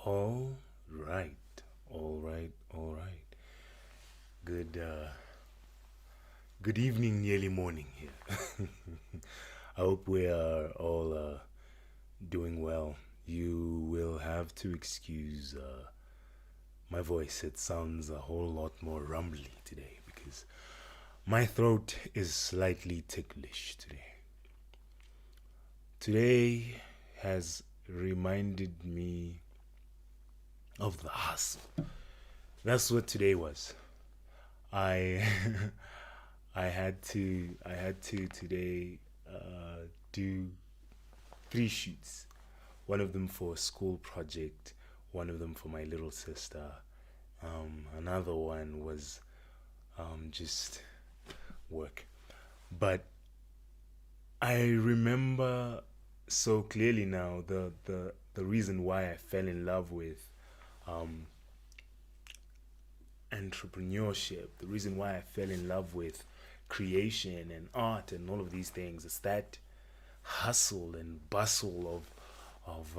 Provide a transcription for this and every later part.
All right, all right, all right. Good, good evening, nearly morning here. I hope we are all doing well. You will have to excuse my voice. It sounds a whole lot more rumbly today because my throat is slightly ticklish today. Today has reminded me of the hustle. That's what today was. I I had to today do three shoots. One of them for a school project, one of them for my little sister. Another one was just work. But I remember so clearly now the reason why I fell in love with um, entrepreneurship, the reason why I fell in love with creation and art and all of these things is that hustle and bustle of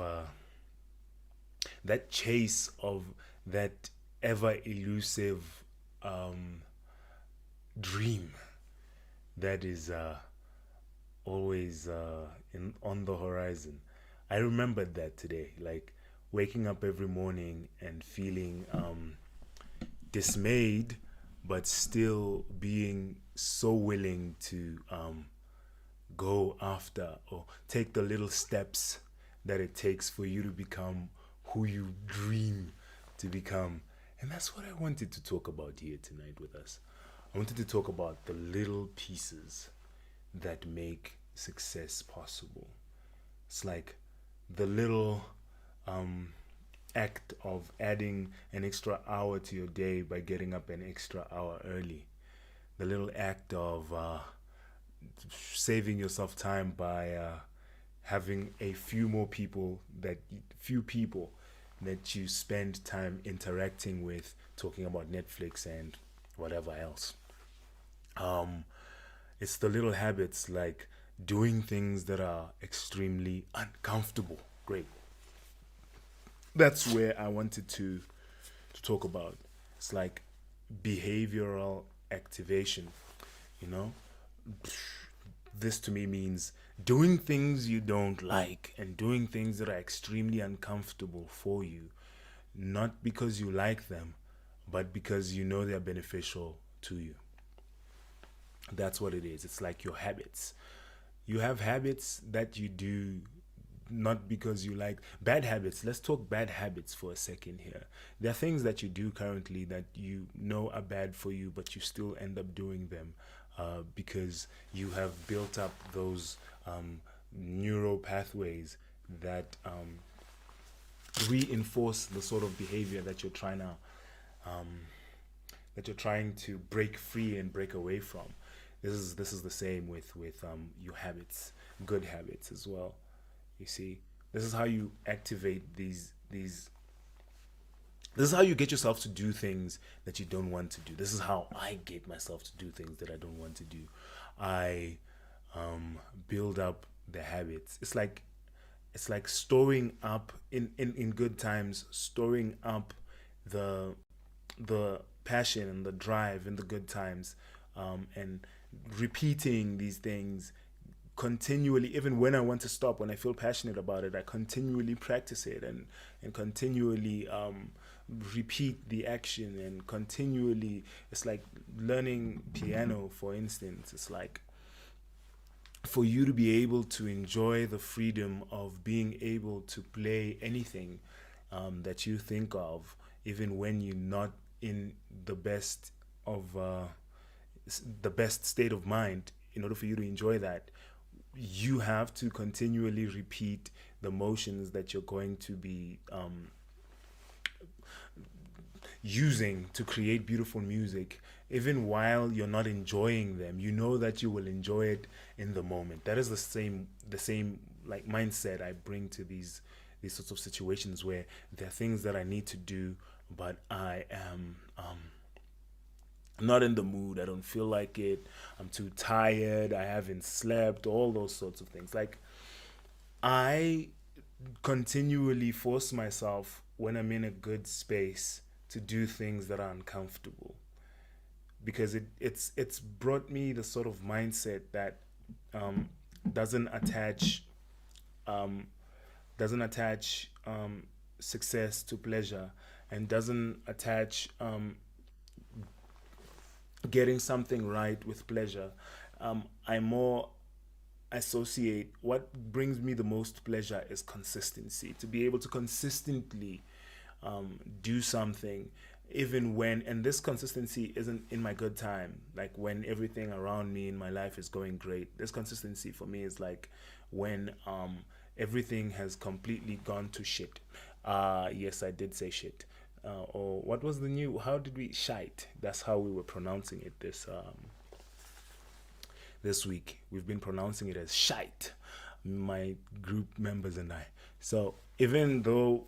that chase of that ever elusive um, dream that is always on the horizon. I remembered that today, like waking up every morning and feeling dismayed, but still being so willing to go after or take the little steps that it takes for you to become who you dream to become. And that's what I wanted to talk about here tonight with us. I wanted to talk about the little pieces that make success possible. It's like the little um, act of adding an extra hour to your day by getting up an extra hour early. The little act of saving yourself time by having a few people that you spend time interacting with, talking about Netflix and whatever else. Um, it's the little habits like doing things that are extremely uncomfortable. Great. That's where I wanted to talk about. It's like behavioral activation, you know? This to me means doing things you don't like and doing things that are extremely uncomfortable for you, not because you like them, but because you know they're beneficial to you. That's what it is. It's like your habits. You have habits that you do not because you like bad habits. Let's talk bad habits for a second here. There are things that you do currently that you know are bad for you, but you still end up doing them because you have built up those neural pathways that reinforce the sort of behavior um, that you're trying to break free and break away from. This is the same with your habits, good habits as well. You see, this is how you activate these. This is how you get yourself to do things that you don't want to do. This is how I get myself to do things that I don't want to do. I build up the habits. It's like storing up in good times, storing up the the passion and the drive in the good times, and repeating these things continually. Even when I want to stop, when I feel passionate about it, I continually practice it and continually repeat the action and continually. It's like learning piano, for instance. It's like for you to be able to enjoy the freedom of being able to play anything that you think of, even when you're not in of the best state of mind. In order for you to enjoy that, you have to continually repeat the motions that you're going to be using to create beautiful music. Even while you're not enjoying them, you know that you will enjoy it in the moment. That is the same like mindset I bring to these sorts of situations where there are things that I need to do, but I am not in the mood. I don't feel like it. I'm too tired. I haven't slept. All those sorts of things. Like I continually force myself when I'm in a good space to do things that are uncomfortable, because it's brought me the sort of mindset that um, doesn't attach um, doesn't attach success to pleasure, and doesn't attach getting something right with pleasure. I more associate what brings me the most pleasure is consistency. To be able to consistently do something, even when, and this consistency isn't in my good time, like when everything around me in my life is going great. This consistency for me is like when everything has completely gone to shit. Yes, I did say shit. Or what was the new? How did we shite? That's how we were pronouncing it this week. We've been pronouncing it as shite, my group members and I. So even though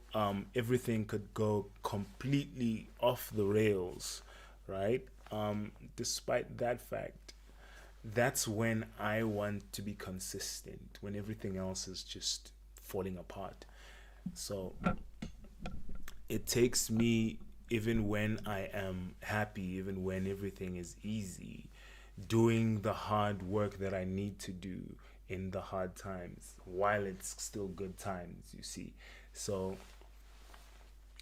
everything could go completely off the rails, right? Despite that fact, that's when I want to be consistent, when everything else is just falling apart. So it takes me, even when I am happy, even when everything is easy, doing the hard work that I need to do in the hard times while it's still good times, you see. So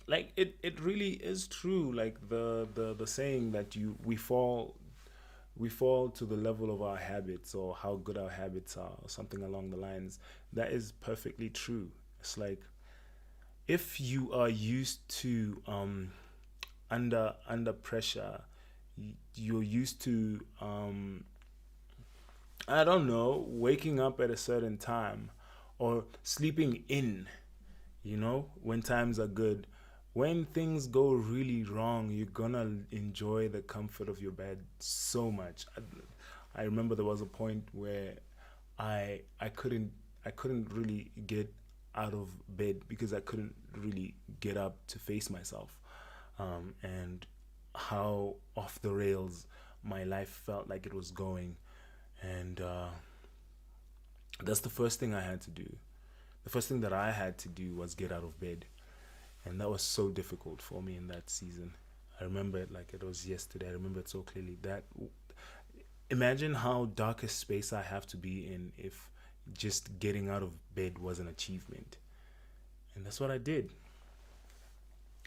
like it really is true, like the saying that you we fall to the level of our habits, or how good our habits are, or something along the lines. That is perfectly true. It's like if you are used to under pressure, you're used to I don't know, waking up at a certain time, or sleeping in, when times are good. When things go really wrong, you're gonna enjoy the comfort of your bed so much. I remember there was a point where I couldn't really get out of bed because I couldn't really get up to face myself, and how off the rails my life felt like it was going. And that's the first thing I had to do. The first thing that I had to do was get out of bed. And that was so difficult for me in that season. I remember it like it was yesterday. I remember it so clearly. That imagine how dark a space I have to be in if just getting out of bed was an achievement. And that's what I did.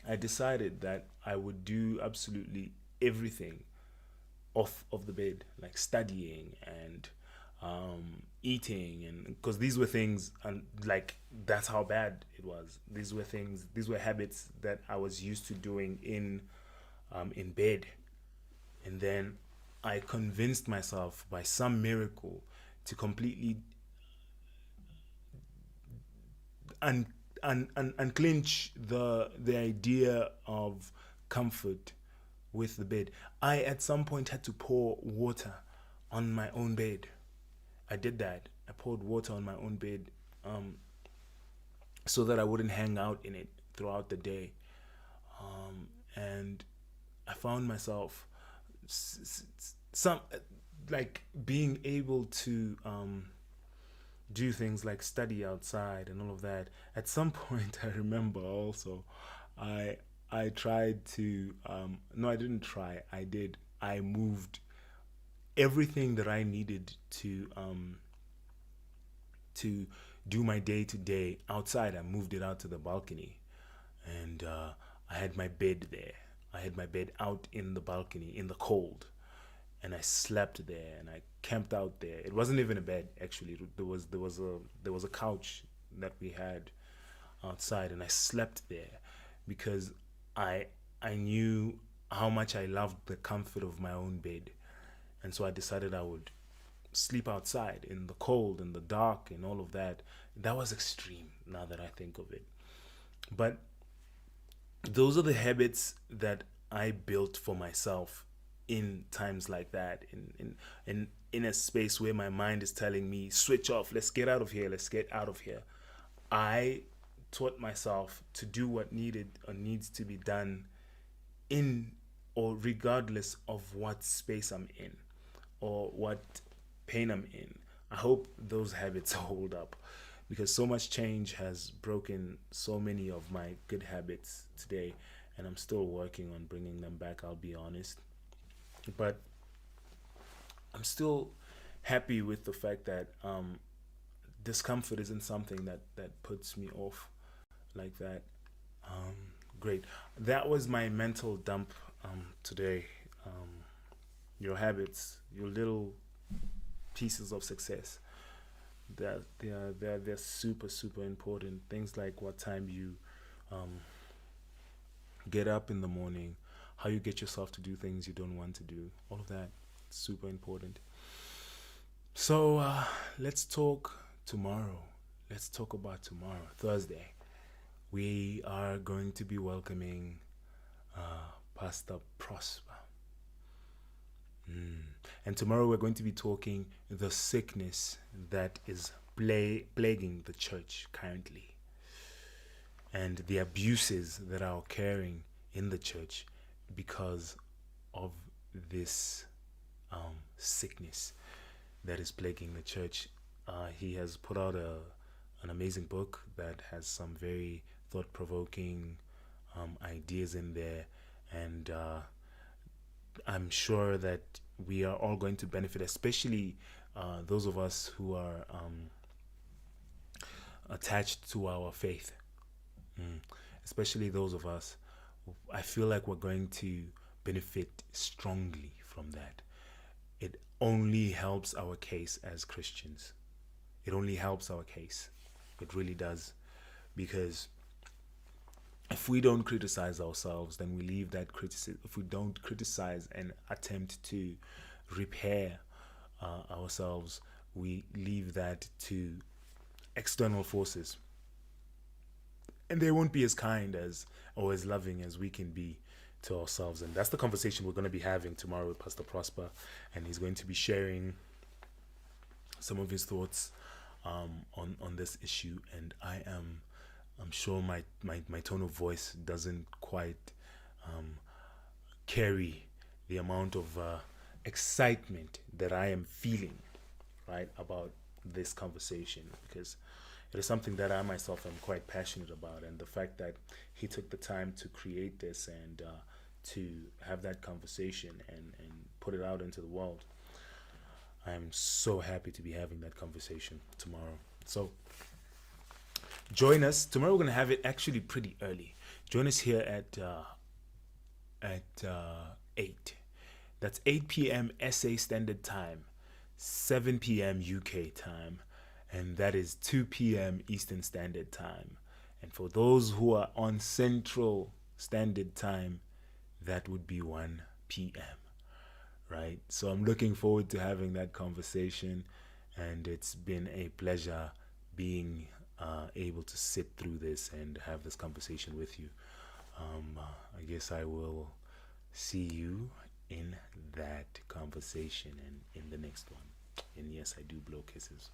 I decided that I would do absolutely everything off of the bed, like studying and eating, and because these were things, and like that's how bad it was. These were habits that I was used to doing in bed, and then I convinced myself by some miracle to completely un, unclinch the idea of comfort with the bed. I at some point had to pour water on my own bed. I did that. I poured water on my own bed, um, so that I wouldn't hang out in it throughout the day. And I found myself some like being able to do things like study outside and all of that. At some point, I remember also, I I tried to no, I didn't try. I did. I moved everything that I needed to do my day to day outside. I moved it out to the balcony, and I had my bed there. I had my bed out in the balcony in the cold, and I slept there and I camped out there. It wasn't even a bed actually. There was a couch that we had outside, and I slept there because I I knew how much I loved the comfort of my own bed, and so I decided I would sleep outside in the cold and the dark and all of that. That was extreme now that I think of it. But those are the habits that I built for myself in times like that, in a space where my mind is telling me switch off, let's get out of here, let's get out of here. I taught myself to do what needed or needs to be done in or regardless of what space I'm in or what pain I'm in. I hope those habits hold up, because so much change has broken so many of my good habits today, and I'm still working on bringing them back, I'll be honest. But I'm still happy with the fact that discomfort isn't something that puts me off like that. Um, Great. That was my mental dump today. Um, your habits, your little pieces of success. They're super super important. Things like what time you um, get up in the morning, how you get yourself to do things you don't want to do. All of that super important. So let's talk tomorrow. Let's talk about tomorrow, Thursday. We are going to be welcoming Pastor Prosper. And tomorrow we're going to be talking the sickness that is plaguing the church currently, and the abuses that are occurring in the church because of this sickness that is plaguing the church. He has put out an amazing book that has some very thought-provoking ideas in there, and I'm sure that we are all going to benefit, especially those of us who are attached to our faith. Mm. Especially those of us, I feel like we're going to benefit strongly from that. It only helps our case as Christians. It only helps our case. It really does. Because if we don't criticize ourselves, then we leave that criticism. If we don't criticize and attempt to repair ourselves, we leave that to external forces. And they won't be as kind as or as loving as we can be to ourselves. And that's the conversation we're going to be having tomorrow with Pastor Prosper. And he's going to be sharing some of his thoughts on this issue. And I'm sure my tone of voice doesn't quite carry the amount of excitement that I am feeling, right, about this conversation, because it is something that I myself am quite passionate about. And the fact that he took the time to create this and to have that conversation and put it out into the world, I'm so happy to be having that conversation tomorrow. So join us tomorrow. We're going to have it actually pretty early. Join us here at 8. That's 8 p.m. SA Standard Time, 7 p.m. UK time, and that is 2 p.m. Eastern Standard Time. And for those who are on Central Standard Time, that would be 1 p.m. Right? So I'm looking forward to having that conversation, and it's been a pleasure being able to sit through this and have this conversation with you. I guess I will see you in that conversation and in the next one. And yes, I do blow kisses.